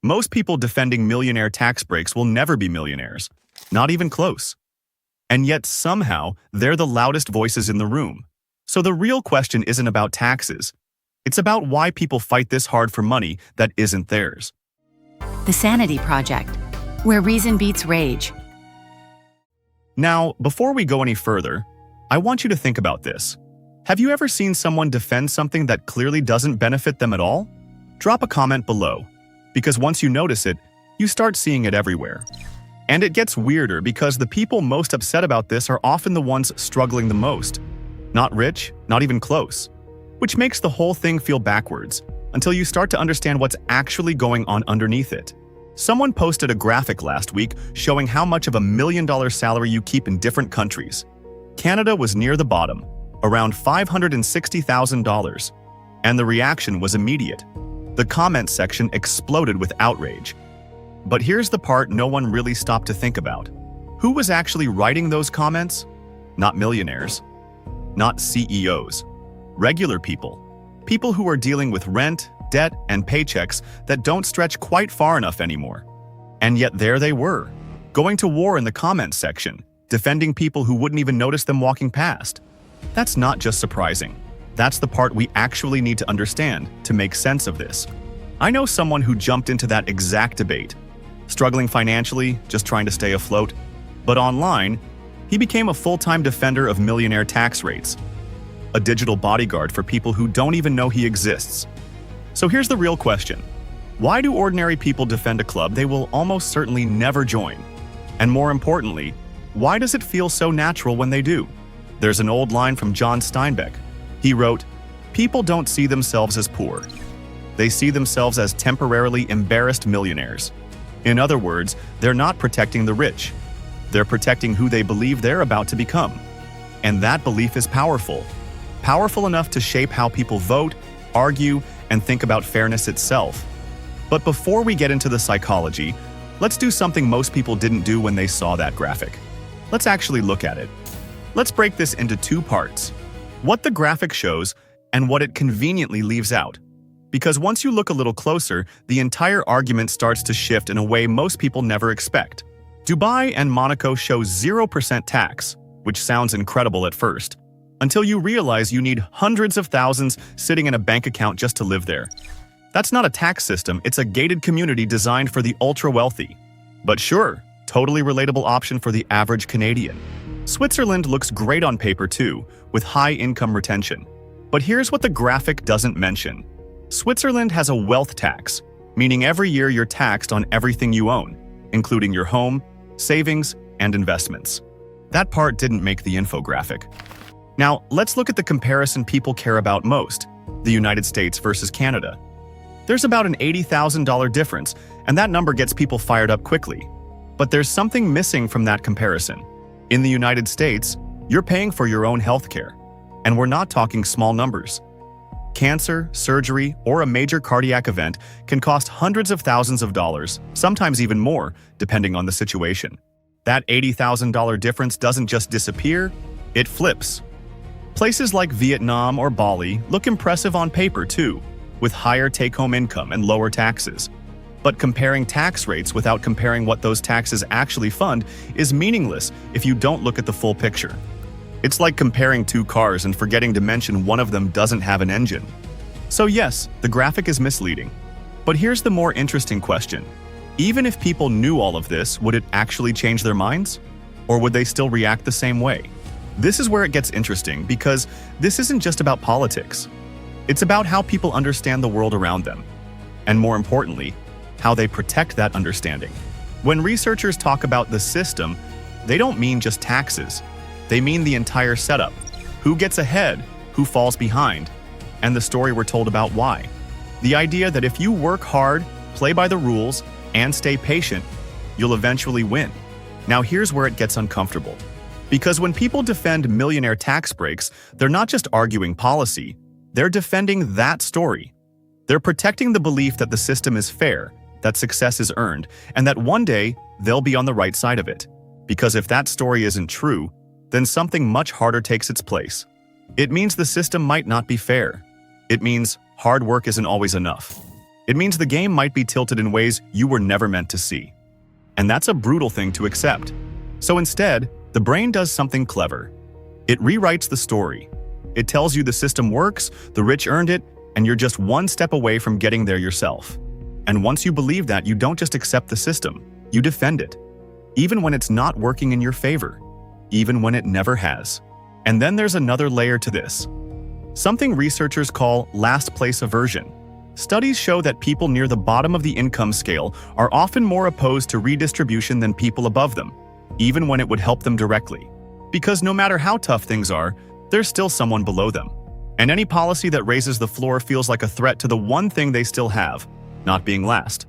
Most people defending millionaire tax breaks will never be millionaires, not even close. And yet somehow, they're the loudest voices in the room. So the real question isn't about taxes. It's about why people fight this hard for money that isn't theirs. The Sanity Project, where reason beats rage. Now, before we go any further, I want you to think about this. Have you ever seen someone defend something that clearly doesn't benefit them at all? Drop a comment below, because once you notice it, you start seeing it everywhere. And it gets weirder because the people most upset about this are often the ones struggling the most. Not rich, not even close. Which makes the whole thing feel backwards, until you start to understand what's actually going on underneath it. Someone posted a graphic last week showing how much of $1 million salary you keep in different countries. Canada was near the bottom, around $560,000, and the reaction was immediate. The comment section exploded with outrage. But here's the part no one really stopped to think about. Who was actually writing those comments? Not millionaires. Not CEOs. Regular people. People who are dealing with rent, debt, and paychecks that don't stretch quite far enough anymore. And yet there they were, going to war in the comments section, defending people who wouldn't even notice them walking past. That's not just surprising. That's the part we actually need to understand to make sense of this. I know someone who jumped into that exact debate, struggling financially, just trying to stay afloat. But online, he became a full-time defender of millionaire tax rates, a digital bodyguard for people who don't even know he exists. So here's the real question. Why do ordinary people defend a club they will almost certainly never join? And more importantly, why does it feel so natural when they do? There's an old line from John Steinbeck. He wrote, "People don't see themselves as poor. They see themselves as temporarily embarrassed millionaires." In other words, they're not protecting the rich. They're protecting who they believe they're about to become. And that belief is powerful. Powerful enough to shape how people vote, argue, and think about fairness itself. But before we get into the psychology, let's do something most people didn't do when they saw that graphic. Let's actually look at it. Let's break this into two parts. What the graphic shows and what it conveniently leaves out. Because once you look a little closer, the entire argument starts to shift in a way most people never expect. Dubai and Monaco show 0% tax, which sounds incredible at first, until you realize you need hundreds of thousands sitting in a bank account just to live there. That's not a tax system, it's a gated community designed for the ultra-wealthy. But sure, totally relatable option for the average Canadian. Switzerland looks great on paper too, with high income retention. But here's what the graphic doesn't mention. Switzerland has a wealth tax, meaning every year you're taxed on everything you own, including your home, savings, and investments. That part didn't make the infographic. Now, let's look at the comparison people care about most, the United States versus Canada. There's about an $80,000 difference, and that number gets people fired up quickly. But there's something missing from that comparison. In the United States, you're paying for your own healthcare, and we're not talking small numbers. Cancer, surgery, or a major cardiac event can cost hundreds of thousands of dollars, sometimes even more, depending on the situation. That $80,000 difference doesn't just disappear, it flips. Places like Vietnam or Bali look impressive on paper too, with higher take-home income and lower taxes. But comparing tax rates without comparing what those taxes actually fund is meaningless if you don't look at the full picture. It's like comparing two cars and forgetting to mention one of them doesn't have an engine. So yes, the graphic is misleading. But here's the more interesting question. Even if people knew all of this, would it actually change their minds? Or would they still react the same way? This is where it gets interesting because this isn't just about politics. It's about how people understand the world around them. And more importantly, how they protect that understanding. When researchers talk about the system, they don't mean just taxes. They mean the entire setup. Who gets ahead, who falls behind, and the story we're told about why. The idea that if you work hard, play by the rules, and stay patient, you'll eventually win. Now here's where it gets uncomfortable. Because when people defend millionaire tax breaks, they're not just arguing policy, they're defending that story. They're protecting the belief that the system is fair, that success is earned, and that one day they'll be on the right side of it. Because if that story isn't true, then something much harder takes its place. It means the system might not be fair. It means hard work isn't always enough. It means the game might be tilted in ways you were never meant to see. And that's a brutal thing to accept. So instead, the brain does something clever. It rewrites the story. It tells you the system works, the rich earned it, and you're just one step away from getting there yourself. And once you believe that, you don't just accept the system, you defend it. Even when it's not working in your favor. Even when it never has. And then there's another layer to this. Something researchers call last place aversion. Studies show that people near the bottom of the income scale are often more opposed to redistribution than people above them, even when it would help them directly. Because no matter how tough things are, there's still someone below them. And any policy that raises the floor feels like a threat to the one thing they still have, not being last.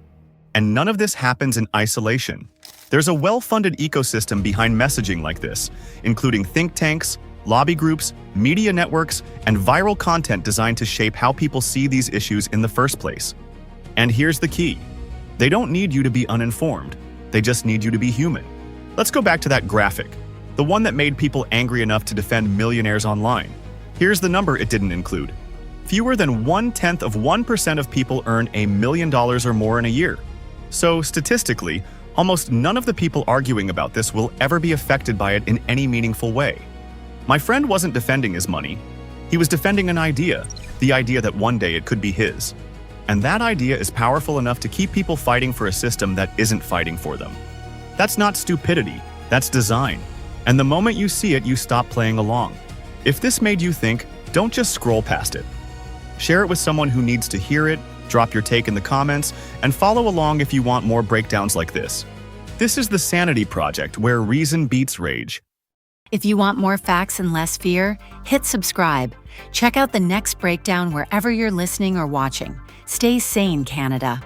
And none of this happens in isolation. There's a well-funded ecosystem behind messaging like this, including think tanks, lobby groups, media networks, and viral content designed to shape how people see these issues in the first place. And here's the key. They don't need you to be uninformed. They just need you to be human. Let's go back to that graphic, the one that made people angry enough to defend millionaires online. Here's the number it didn't include. Fewer than 0.1% of people earn $1 million or more in a year. So statistically, almost none of the people arguing about this will ever be affected by it in any meaningful way. My friend wasn't defending his money. He was defending an idea, the idea that one day it could be his. And that idea is powerful enough to keep people fighting for a system that isn't fighting for them. That's not stupidity, that's design. And the moment you see it, you stop playing along. If this made you think, don't just scroll past it. Share it with someone who needs to hear it, drop your take in the comments, and follow along if you want more breakdowns like this. This is the Sanity Project, where reason beats rage. If you want more facts and less fear, hit subscribe. Check out the next breakdown wherever you're listening or watching. Stay sane, Canada.